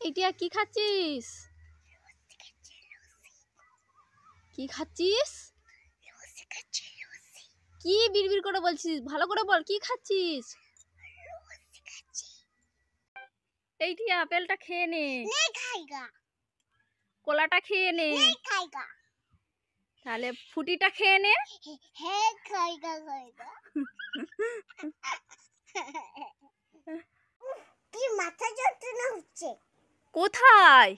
এটা কি খাচ্ছিস? কি খাচ্ছিস? কি বিড়বিড় করে বলছিস? ভালো করে বল, কি খাচ্ছিস? এইটি আপেলটা খেয়ে নে। কলাটা খেয়ে নে। তাহলে ফুটিটা খেয়ে নে। কি মাথা যন্ত্রণা হচ্ছে? কোথায়?